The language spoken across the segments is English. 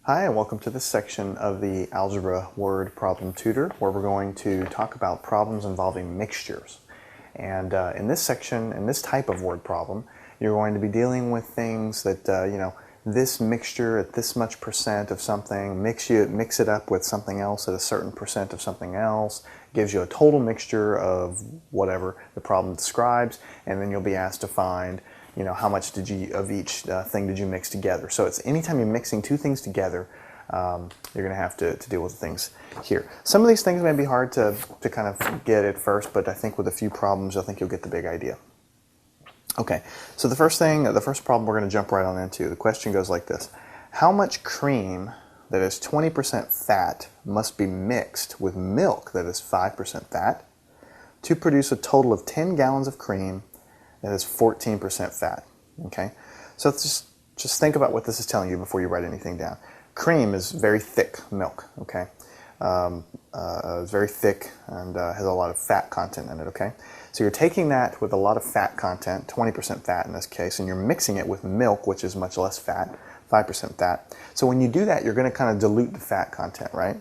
Hi, and welcome to this section of the Algebra Word Problem Tutor, where we're going to talk about problems involving mixtures. And in this section, in this type of word problem, you're going to be dealing with things that, this mixture at this much percent of something, mix it up with something else at a certain percent of something else, gives you a total mixture of whatever the problem describes, and then you'll be asked to find how much of each thing did you mix together. So it's anytime you're mixing two things together, you're going to have to deal with things here. Some of these things may be hard to kind of get at first, but I think with a few problems, I think you'll get the big idea. Okay, so the first problem we're going to jump right on into. The question goes like this. How much cream that is 20% fat must be mixed with milk that is 5% fat to produce a total of 10 gallons of cream that is 14% fat? Okay, so let's just think about what this is telling you before you write anything down. Cream is very thick milk, okay? It's very thick and has a lot of fat content in it, okay? So you're taking that with a lot of fat content, 20% fat in this case, and you're mixing it with milk, which is much less fat, 5% fat. So when you do that, you're going to kind of dilute the fat content, right?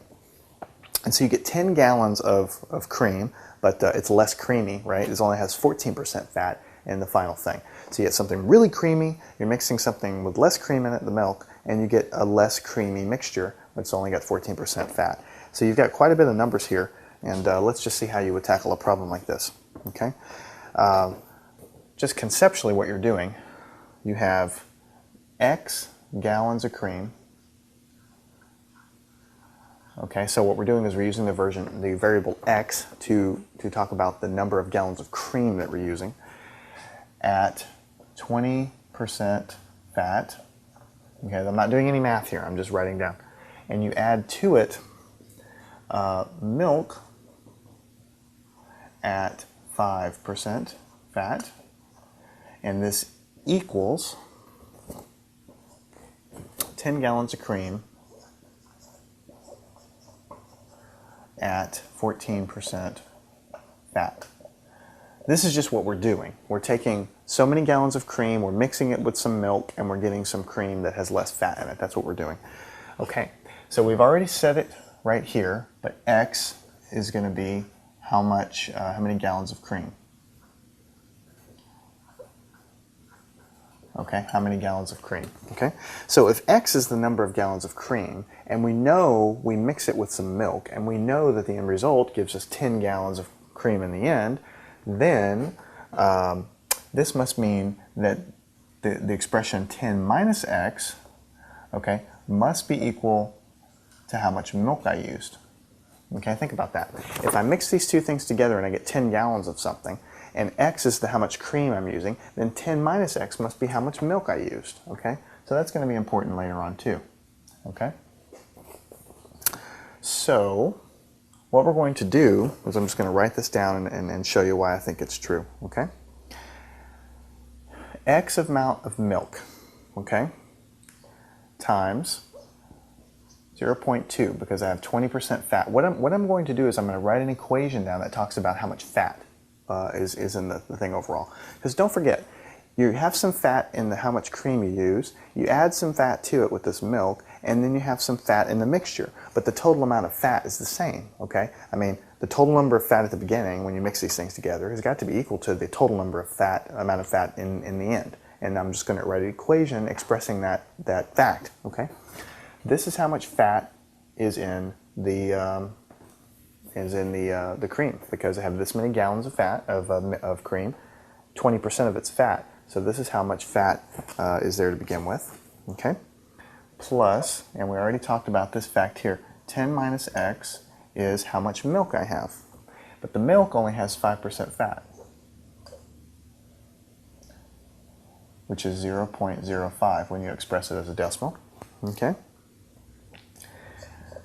And so you get 10 gallons of cream, but it's less creamy, right? It only has 14% fat in the final thing. So you get something really creamy, you're mixing something with less cream in it, the milk, and you get a less creamy mixture, but it's only got 14% fat. So you've got quite a bit of numbers here, and let's just see how you would tackle a problem like this. Okay, just conceptually what you're doing, you have X gallons of cream. Okay, so what we're doing is we're using the variable X to talk about the number of gallons of cream that we're using at 20% fat. Okay, I'm not doing any math here, I'm just writing down. And you add to it milk at 5% fat, and this equals 10 gallons of cream at 14% fat. This is just what we're doing. We're taking so many gallons of cream, we're mixing it with some milk, and we're getting some cream that has less fat in it. That's what we're doing. Okay, so we've already set it right here, but X is going to be how many gallons of cream? Okay, how many gallons of cream? Okay, so if X is the number of gallons of cream, and we know we mix it with some milk, and we know that the end result gives us 10 gallons of cream in the end, then this must mean that the expression 10 minus X, okay, must be equal to how much milk I used. Okay, think about that. If I mix these two things together and I get 10 gallons of something, and X is how much cream I'm using, then 10 minus X must be how much milk I used. Okay, so that's going to be important later on too. Okay, so what we're going to do is I'm just going to write this down and show you why I think it's true. Okay, X amount of milk, okay, times 0.2, because I have 20% fat. What I'm going to do is I'm going to write an equation down that talks about how much fat is in the thing overall. Because don't forget, you have some fat in how much cream you use, you add some fat to it with this milk, and then you have some fat in the mixture. But the total amount of fat is the same, okay? I mean, the total number of fat at the beginning, when you mix these things together, has got to be equal to the total number of amount of fat in the end. And I'm just going to write an equation expressing that fact, okay? This is how much fat is in the cream, because I have this many gallons of fat of cream. 20% of it's fat, so this is how much fat is there to begin with. Okay, plus, and we already talked about this fact here. 10 minus X is how much milk I have, but the milk only has 5% fat, which is 0.05 when you express it as a decimal. Okay.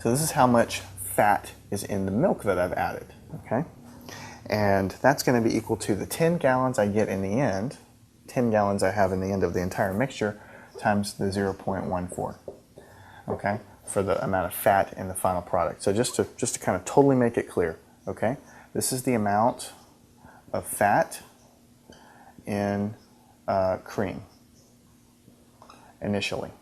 So this is how much fat is in the milk that I've added, okay? And that's going to be equal to the 10 gallons I get in the end, 10 gallons I have in the end of the entire mixture, times the 0.14, okay, for the amount of fat in the final product. So just to kind of totally make it clear, okay, this is the amount of fat in cream initially.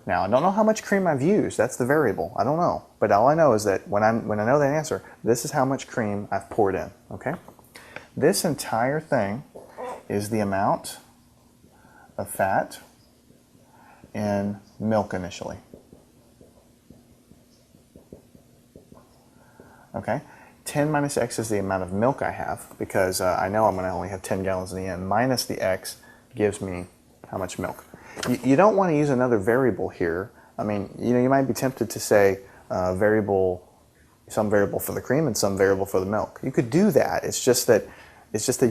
Now, I don't know how much cream I've used. That's the variable. I don't know. But all I know is that when I know that answer, this is how much cream I've poured in. Okay? This entire thing is the amount of fat in milk initially. Okay? 10 minus x is the amount of milk I have, because I know I'm going to only have 10 gallons in the end, minus the x gives me how much milk. You don't want to use another variable here. I mean, you might be tempted to say some variable for the cream and some variable for the milk. You could do that. It's just that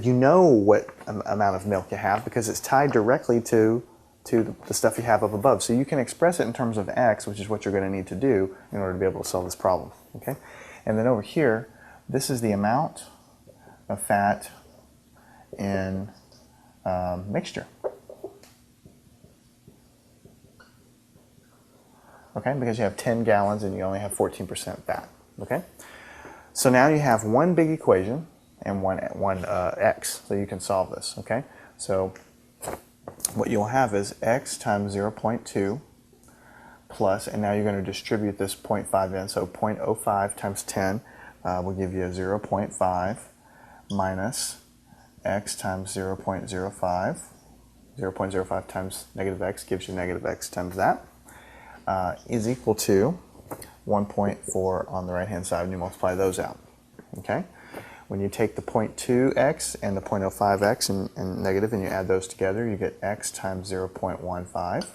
you know what amount of milk you have because it's tied directly to the stuff you have up above. So you can express it in terms of x, which is what you're going to need to do in order to be able to solve this problem. Okay? And then over here, this is the amount of fat in mixture. Okay, because you have 10 gallons and you only have 14% fat. Okay, so now you have one big equation and one x, so you can solve this. Okay, so what you'll have is x times 0.2 plus, and now you're going to distribute this 0.5 in, so 0.05 times 10 will give you a 0.5 minus x times 0.05. 0.05 times negative x gives you negative x times that. Is equal to 1.4 on the right hand side, and you multiply those out. Okay? When you take the 0.2x and the 0.05x and negative and you add those together, you get x times 0.15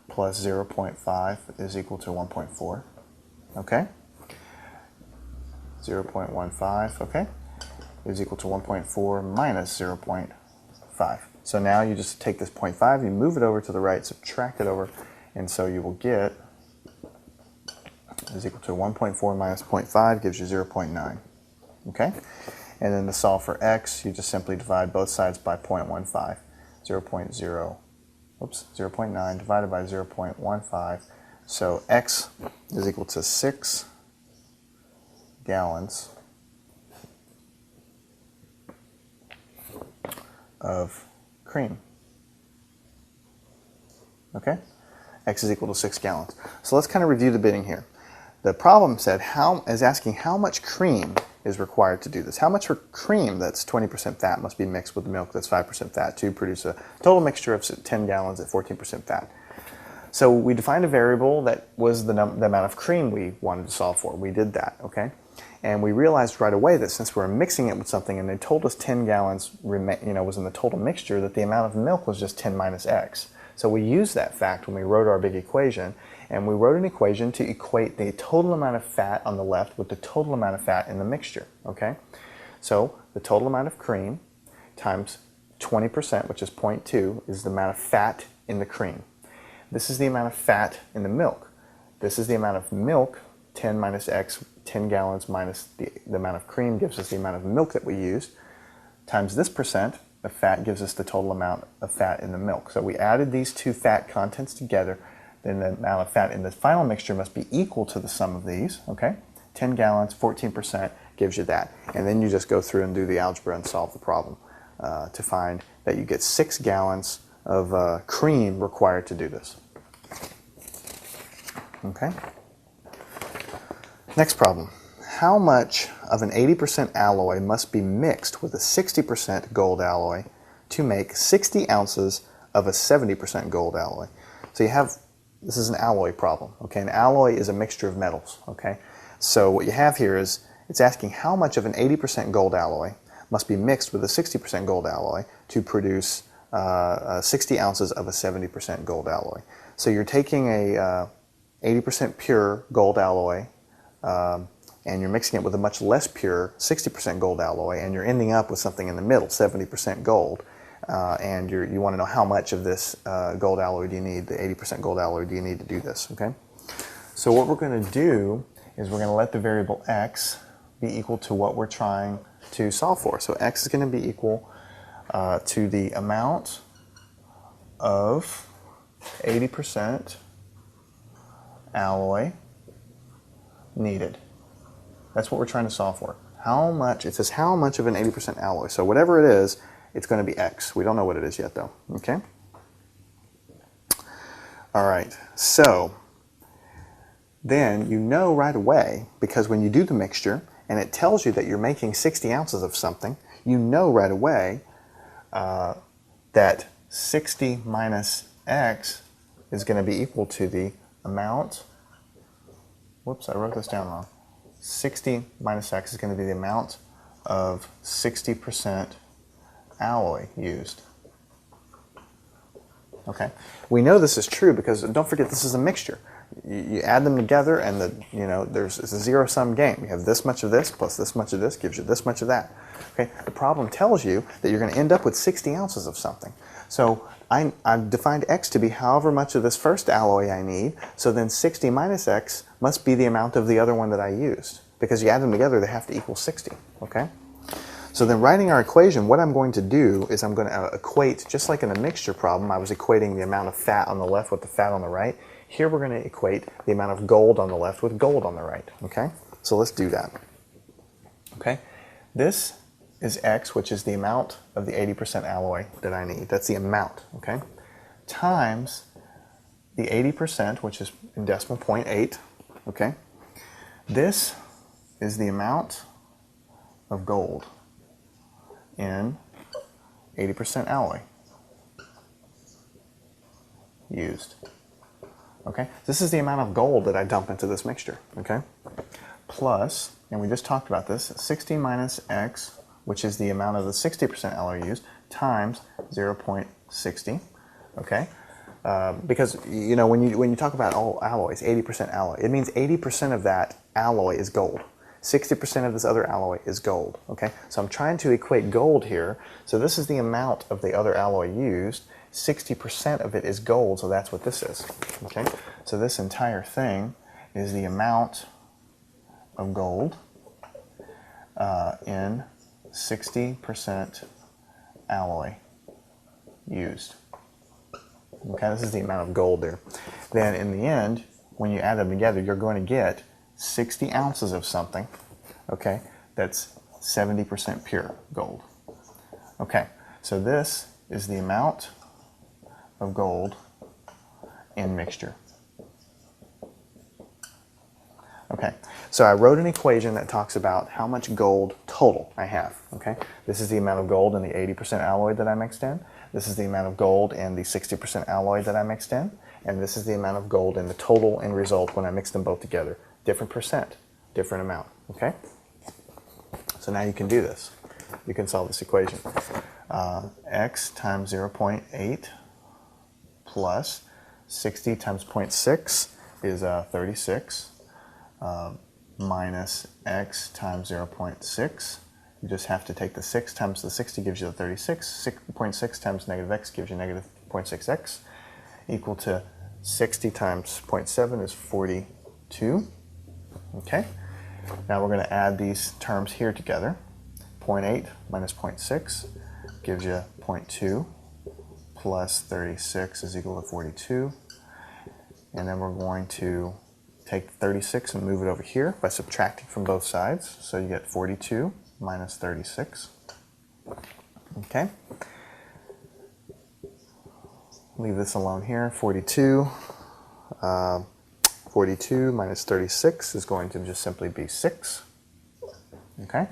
plus 0.5 is equal to 1.4. Okay? 0.15, okay, is equal to 1.4 minus 0.5. So now you just take this 0.5, you move it over to the right, subtract it over, and so you will get is equal to 1.4 minus 0.5 gives you 0.9. Okay? And then to solve for x, you just simply divide both sides by 0.15. 0.9 divided by 0.15. So x is equal to 6 gallons of cream. Okay? X is equal to 6 gallons. So let's kind of review the bidding here. The problem is asking how much cream is required to do this. How much cream that's 20% fat must be mixed with milk that's 5% fat to produce a total mixture of 10 gallons at 14% fat. So we defined a variable that was the amount of cream we wanted to solve for. We did that, okay? And we realized right away that since we were mixing it with something and they told us 10 gallons was in the total mixture, that the amount of milk was just 10 minus x. So we used that fact when we wrote our big equation, and we wrote an equation to equate the total amount of fat on the left with the total amount of fat in the mixture, okay? So the total amount of cream times 20%, which is 0.2, is the amount of fat in the cream. This is the amount of fat in the milk. This is the amount of milk, 10 minus x, 10 gallons minus the amount of cream gives us the amount of milk that we used, times this percent of fat gives us the total amount of fat in the milk. So we added these two fat contents together, then the amount of fat in the final mixture must be equal to the sum of these, okay? 10 gallons, 14% gives you that. And then you just go through and do the algebra and solve the problem to find that you get 6 gallons of cream required to do this. Okay? Next problem. How much of an 80% alloy must be mixed with a 60% gold alloy to make 60 ounces of a 70% gold alloy? So this is an alloy problem, okay? An alloy is a mixture of metals, okay? So what you have here is, it's asking how much of an 80% gold alloy must be mixed with a 60% gold alloy to produce 60 ounces of a 70% gold alloy. So you're taking a 80% pure gold alloy, and you're mixing it with a much less pure 60% gold alloy, and you're ending up with something in the middle, 70% gold. And you want to know how much of this gold alloy do you need, the 80% gold alloy do you need to do this, okay? So what we're going to do is we're going to let the variable x be equal to what we're trying to solve for. So x is going to be equal to the amount of 80% alloy needed. That's what we're trying to solve for. How much, it says how much of an 80% alloy. So whatever it is, it's going to be x. We don't know what it is yet though, okay? All right, so then you know right away, because when you do the mixture and it tells you that you're making 60 ounces of something, you know right away that 60 minus x is going to be equal to the amount, whoops, I wrote this down wrong. 60 minus x is going to be the amount of 60% alloy used. Okay, we know this is true because don't forget this is a mixture. You add them together, and it's a zero-sum game. You have this much of this plus this much of this gives you this much of that. Okay, the problem tells you that you're going to end up with 60 ounces of something. So I've defined x to be however much of this first alloy I need. So then 60 minus x must be the amount of the other one that I used, because you add them together, they have to equal 60. Okay. So then writing our equation, what I'm going to do is I'm going to equate, just like in a mixture problem, I was equating the amount of fat on the left with the fat on the right. Here we're going to equate the amount of gold on the left with gold on the right. Okay? So let's do that. Okay? This is x, which is the amount of the 80% alloy that I need. That's the amount. Okay? Times the 80%, which is in decimal 0.8. Okay? This is the amount of gold in 80% alloy used. Okay, this is the amount of gold that I dump into this mixture. Okay, plus, and we just talked about this, 60 minus x, which is the amount of the 60% alloy used, times 0.60. Okay, because when you talk about all alloys, 80% alloy, it means 80% of that alloy is gold. 60% of this other alloy is gold. Okay, so I'm trying to equate gold here. So this is the amount of the other alloy used. 60% of it is gold, so that's what this is. Okay, so this entire thing is the amount of gold in 60% alloy used. Okay, this is the amount of gold there. Then in the end, when you add them together, you're going to get 60 ounces of something, okay, that's 70% pure gold. Okay, so this is the amount of gold in mixture. Okay, so I wrote an equation that talks about how much gold total I have. Okay, this is the amount of gold in the 80% alloy that I mixed in. This is the amount of gold in the 60% alloy that I mixed in. And this is the amount of gold in the total end result when I mix them both together. Different percent, different amount. Okay, so now you can do this. You can solve this equation. X times 0.8 plus 60 times 0.6 is 36. Minus x times 0.6. You just have to take the 6 times the 60 gives you the 36. 6.6 times negative x gives you negative 0.6x, equal to 60 times 0.7 is 42. Okay, now we're going to add these terms here together. 0.8 minus 0.6 gives you 0.2 plus 36 is equal to 42. And then we're going to take 36 and move it over here by subtracting from both sides. So you get 42 minus 36. Okay. Leave this alone here. 42. 42 minus 36 is going to just simply be 6. Okay.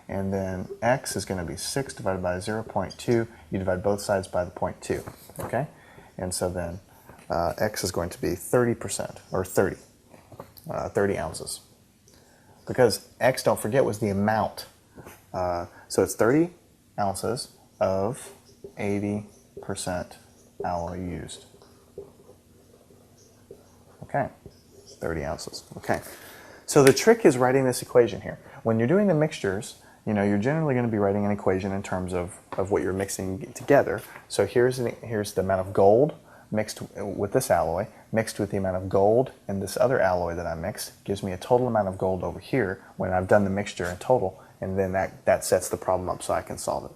And then x is going to be 6 divided by 0.2. You divide both sides by the 0.2. Okay. And so then x is going to be 30%, or 30 ounces. Because x, don't forget, was the amount. So it's 30 ounces of 80% alloy used. Okay, 30 ounces. Okay, so the trick is writing this equation here. When you're doing the mixtures, you're generally going to be writing an equation in terms of what you're mixing together. So here's the amount of gold mixed with this alloy, mixed with the amount of gold in this other alloy that I mixed, gives me a total amount of gold over here when I've done the mixture in total, and then that sets the problem up so I can solve it.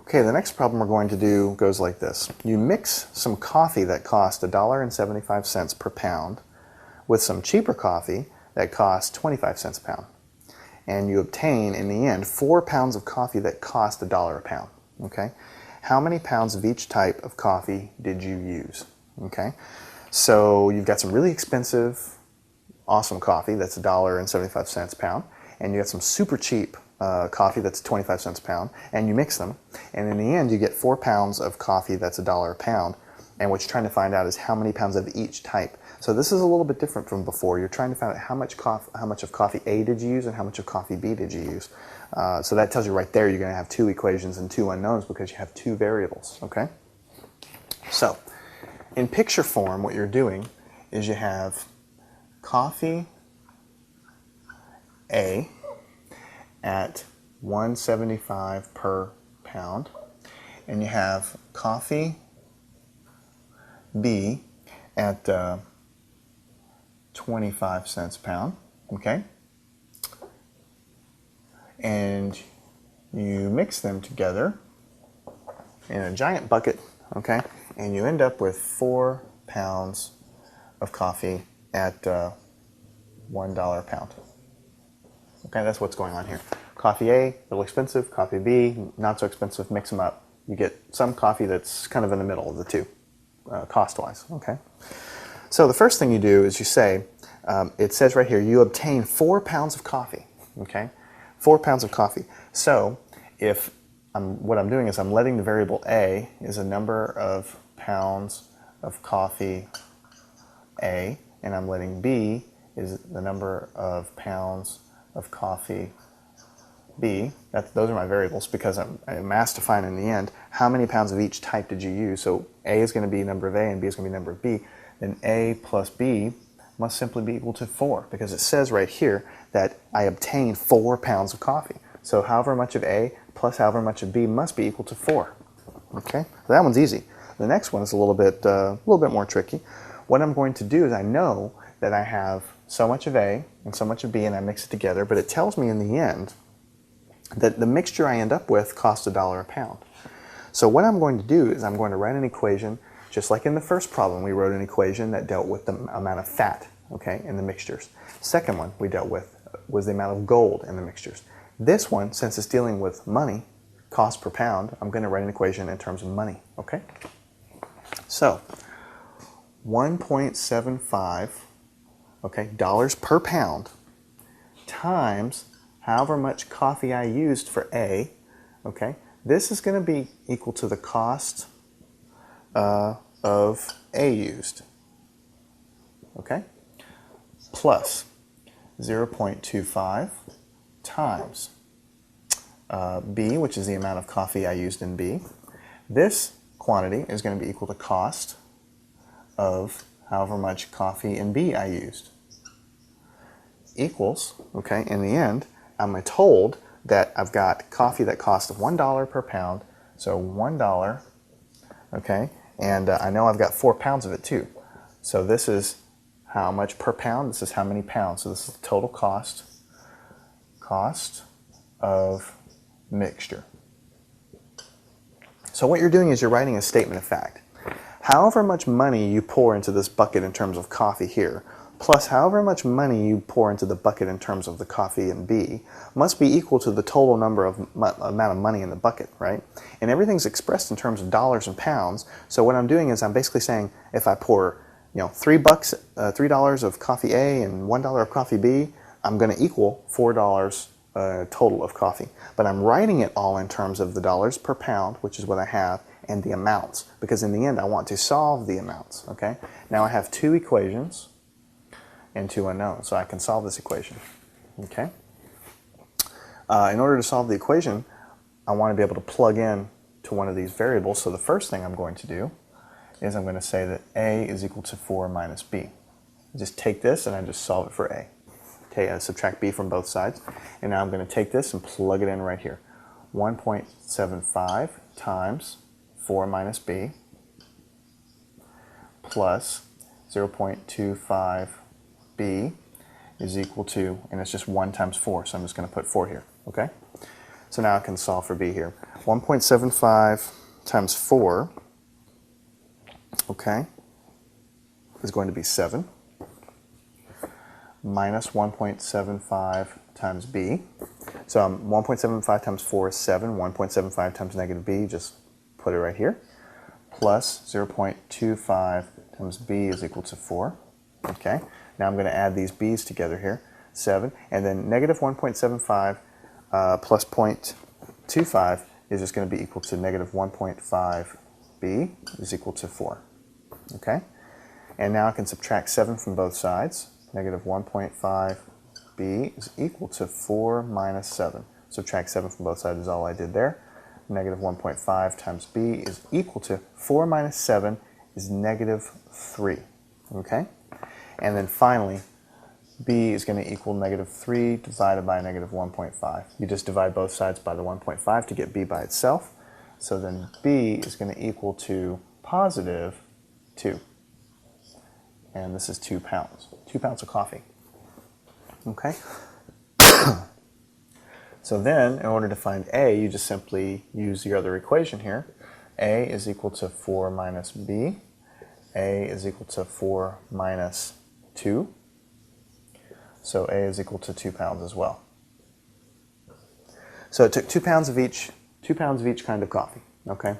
Okay, the next problem we're going to do goes like this. You mix some coffee that cost $1.75 per pound with some cheaper coffee that costs 25 cents a pound. And you obtain, in the end, 4 pounds of coffee that cost $1 a pound. Okay? How many pounds of each type of coffee did you use? Okay, so you've got some really expensive, awesome coffee that's $1.75 a pound, and you got some super cheap coffee that's 25 cents a pound, and you mix them, and in the end you get 4 pounds of coffee that's $1 a pound, and what you're trying to find out is how many pounds of each type. So this is a little bit different from before. You're trying to find out how much of coffee A did you use and how much of coffee B did you use. So that tells you right there you're going to have 2 equations and 2 unknowns because you have 2 variables. Okay. So in picture form, what you're doing is you have coffee A at $1.75 per pound, and you have coffee B at 25 cents a pound, okay? And you mix them together in a giant bucket, okay? And you end up with 4 pounds of coffee at $1 a pound. Okay, that's what's going on here. Coffee A, a little expensive. Coffee B, not so expensive. Mix them up. You get some coffee that's kind of in the middle of the two, cost-wise. Okay. So the first thing you do is you say, it says right here, you obtain 4 pounds of coffee. Okay, 4 pounds of coffee. So if what I'm doing is I'm letting the variable A is a number of pounds of coffee A, and I'm letting B is the number of pounds of coffee B. Those are my variables because I'm asked to find in the end how many pounds of each type did you use. So A is going to be number of A and B is going to be number of B. Then A plus B must simply be equal to 4 because it says right here that I obtained 4 pounds of coffee. So however much of A plus however much of B must be equal to 4. Okay, so that one's easy. The next one is a little bit more tricky. What I'm going to do is I know that I have so much of A and so much of B and I mix it together, but it tells me in the end that the mixture I end up with costs $1 a pound. So what I'm going to do is I'm going to write an equation, just like in the first problem we wrote an equation that dealt with the amount of fat, okay, in the mixtures. Second one we dealt with was the amount of gold in the mixtures. This one, since it's dealing with money, cost per pound, I'm going to write an equation in terms of money, okay? So 1.75, okay, dollars per pound times however much coffee I used for A, okay, this is going to be equal to the cost of A used, okay, plus 0.25 times B, which is the amount of coffee I used in B. This quantity is going to be equal to cost of however much coffee in B I used, equals, okay, in the end, I'm told that I've got coffee that costs $1 per pound, so $1, okay, and I know I've got 4 pounds of it too. So this is how much per pound, this is how many pounds, so this is the total cost of mixture. So what you're doing is you're writing a statement of fact. However much money you pour into this bucket in terms of coffee here, plus however much money you pour into the bucket in terms of the coffee in B, must be equal to the total number of amount of money in the bucket, right? And everything's expressed in terms of dollars and pounds. So what I'm doing is I'm basically saying if I pour, $3 of coffee A and $1 of coffee B, I'm going to equal $4 total of coffee. But I'm writing it all in terms of the dollars per pound, which is what I have, and the amounts, because in the end I want to solve the amounts, okay? Now I have 2 equations and 2 unknowns, so I can solve this equation, okay? In order to solve the equation, I want to be able to plug in to one of these variables, so the first thing I'm going to do is I'm going to say that A is equal to 4 minus B. I just take this and I just solve it for A. Okay, I subtract B from both sides, and now I'm going to take this and plug it in right here. 1.75 times 4 minus B plus 0.25 B is equal to, and it's just 1 times 4, so I'm just going to put 4 here, okay? So now I can solve for B here. 1.75 times 4, okay, is going to be 7, minus 1.75 times B. So 1.75 times 4 is 7, 1.75 times negative B, just put it right here, plus 0.25 times b is equal to 4. Okay, now I'm going to add these b's together here, 7, and then negative 1.75 plus 0.25 is just going to be equal to negative 1.5b is equal to 4. Okay, and now I can subtract 7 from both sides. Negative 1.5b is equal to 4 minus 7. Subtract 7 from both sides is all I did there. Negative 1.5 times b is equal to 4 minus 7 is negative 3. Okay? And then finally, b is going to equal negative 3 divided by negative 1.5. You just divide both sides by the 1.5 to get b by itself. So then b is going to equal to positive 2. And this is 2 pounds. 2 pounds of coffee. Okay? So then, in order to find a, you just simply use your other equation here. A is equal to 4 minus b. A is equal to 4 minus 2. So A is equal to 2 pounds as well. So it took 2 pounds of each kind of coffee. Okay,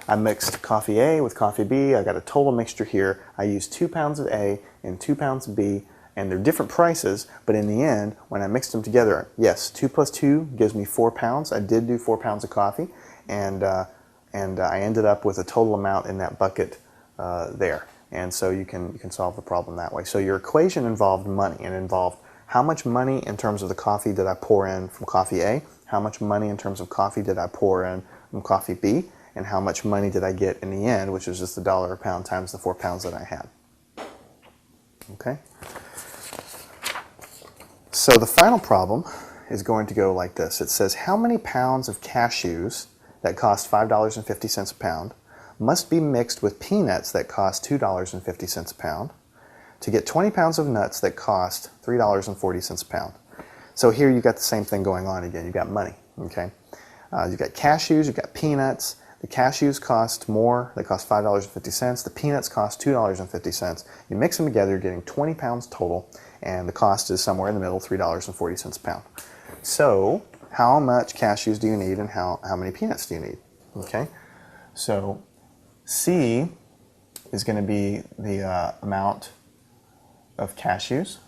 I mixed coffee A with coffee B. I got a total mixture here. I used 2 pounds of A and 2 pounds of B, and they're different prices, but in the end, when I mixed them together, yes, 2 plus 2 gives me 4 pounds. I did do 4 pounds of coffee, and I ended up with a total amount in that bucket there. And so you can solve the problem that way. So your equation involved money, and involved how much money in terms of the coffee did I pour in from coffee A, how much money in terms of coffee did I pour in from coffee B, and how much money did I get in the end, which is just the $1 a pound times the 4 pounds that I had. Okay? So the final problem is going to go like this. It says, how many pounds of cashews that cost $5.50 a pound must be mixed with peanuts that cost $2.50 a pound to get 20 pounds of nuts that cost $3.40 a pound. So here you've got the same thing going on again. You've got money, okay? You've got cashews, you've got peanuts. The cashews cost more, they cost $5.50. The peanuts cost $2.50. You mix them together, you're getting 20 pounds total, and the cost is somewhere in the middle, $3.40 a pound. So how much cashews do you need, and how many peanuts do you need? Okay, so C is going to be the amount of cashews,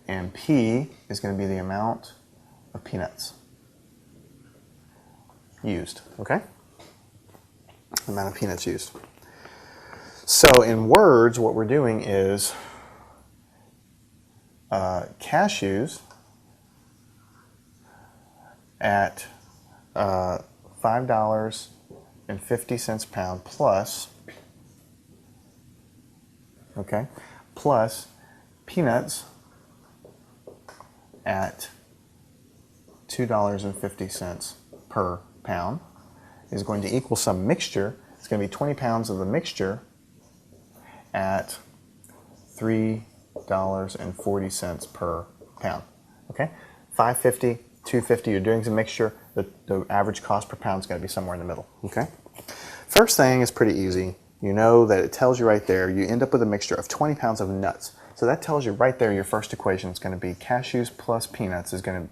and P is going to be the amount of peanuts used, okay? The amount of peanuts used. So in words, what we're doing is cashews at $5.50 a pound plus, okay, plus peanuts at $2.50 per pound is going to equal some mixture. It's going to be 20 pounds of the mixture at $3.40 per pound. Okay, 550, 250. You're doing some mixture. The average cost per pound is going to be somewhere in the middle. Okay. First thing is pretty easy. You know that it tells you right there. You end up with a mixture of 20 pounds of nuts. So that tells you right there. Your first equation is going to be cashews plus peanuts is going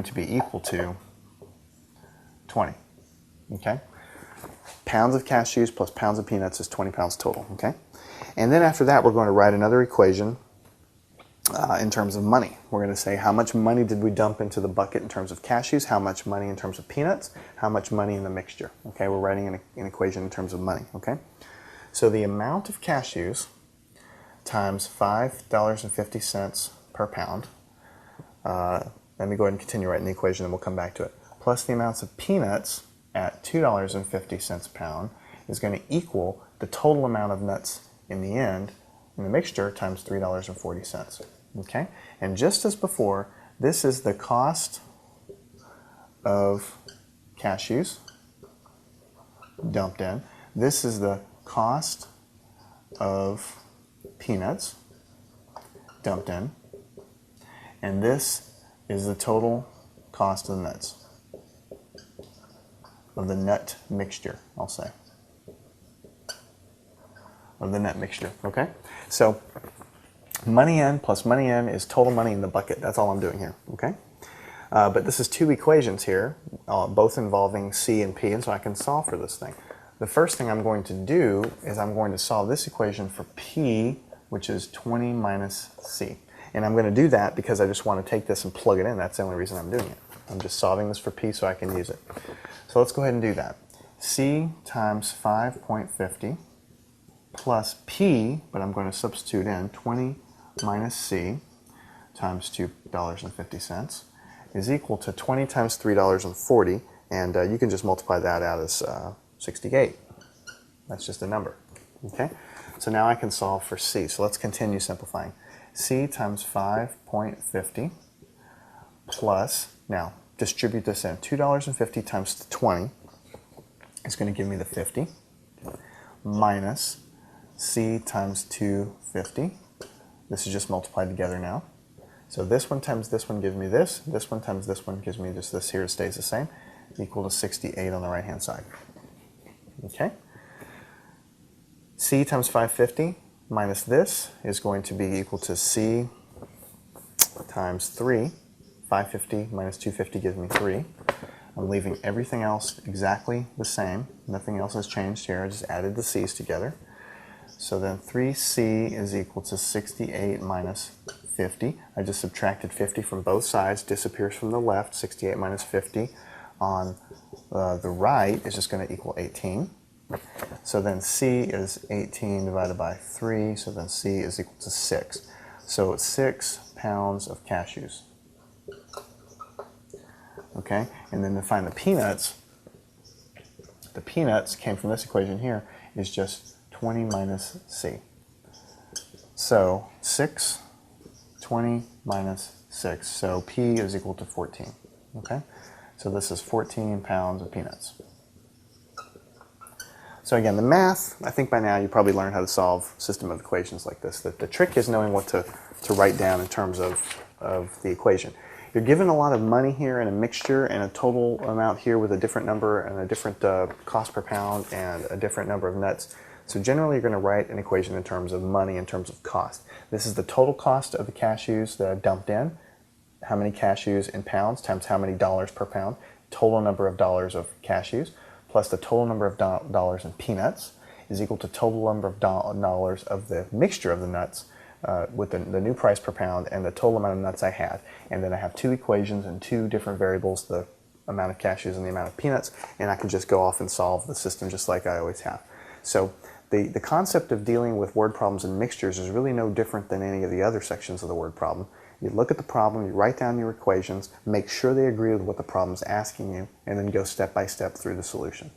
to be equal to 20. Okay. Pounds of cashews plus pounds of peanuts is 20 pounds total. Okay. And then after that, we're going to write another equation in terms of money. We're going to say how much money did we dump into the bucket in terms of cashews, how much money in terms of peanuts, how much money in the mixture. Okay, we're writing an equation in terms of money. Okay, so the amount of cashews times $5.50 per pound. Let me go ahead and continue writing the equation, and we'll come back to it. Plus the amounts of peanuts at $2.50 a pound is going to equal the total amount of nuts in the end in the mixture times $3.40. Okay, and just as before, this is the cost of cashews dumped in. This is the cost of peanuts dumped in. And this is the total cost of the nuts, of the nut mixture, I'll say. Of the net mixture, okay? So money in plus money in is total money in the bucket. That's all I'm doing here, okay? But this is two equations here, both involving C and P, and so I can solve for this thing. the first thing I'm going to do is I'm going to solve this equation for p, which is 20 minus c. And I'm going to do that because I just want to take this and plug it in. That's the only reason I'm doing it. I'm just solving this for p so I can use it. So let's go ahead and do that. C times 5.50 plus p, but I'm going to substitute in 20 minus c times $2.50 is equal to 20 times $3.40, and you can just multiply that out as 68. That's just a number. Okay? So now I can solve for c. So let's continue simplifying. C times 5.50 plus, now distribute this in, $2.50 times 20 is going to give me the 50, minus c times 250. This is just multiplied together now. So this one times this one gives me this one times this one gives me just this here, it stays the same, equal to 68 on the right hand side. Okay? C times 550 minus this is going to be equal to c times 3. 550 minus 250 gives me 3. I'm leaving everything else exactly the same. Nothing else has changed here. I just added the c's together. So then 3c is equal to 68 minus 50. I just subtracted 50 from both sides, disappears from the left. 68 minus 50 on the right is just going to equal 18. So then c is 18 divided by 3, so then c is equal to 6. So it's 6 pounds of cashews. Okay, and then to find the peanuts came from this equation here, is just 20 minus c. So 6, 20 minus 6, so p is equal to 14. Okay, so this is 14 pounds of peanuts. So again, the math, I think by now you probably learned how to solve system of equations like this. The trick is knowing what to write down in terms of the equation. You're given a lot of money here and a mixture and a total amount here with a different number and a different cost per pound and a different number of nuts. So generally you're going to write an equation in terms of money, in terms of cost. This is the total cost of the cashews that I dumped in, how many cashews in pounds times how many dollars per pound, total number of dollars of cashews, plus the total number of dollars in peanuts is equal to total number of dollars of the mixture of the nuts with the new price per pound and the total amount of nuts I had. And then I have two equations and two different variables, the amount of cashews and the amount of peanuts, and I can just go off and solve the system just like I always have. So the concept of dealing with word problems and mixtures is really no different than any of the other sections of the word problem. You look at the problem, you write down your equations, make sure they agree with what the problem is asking you, and then go step by step through the solution.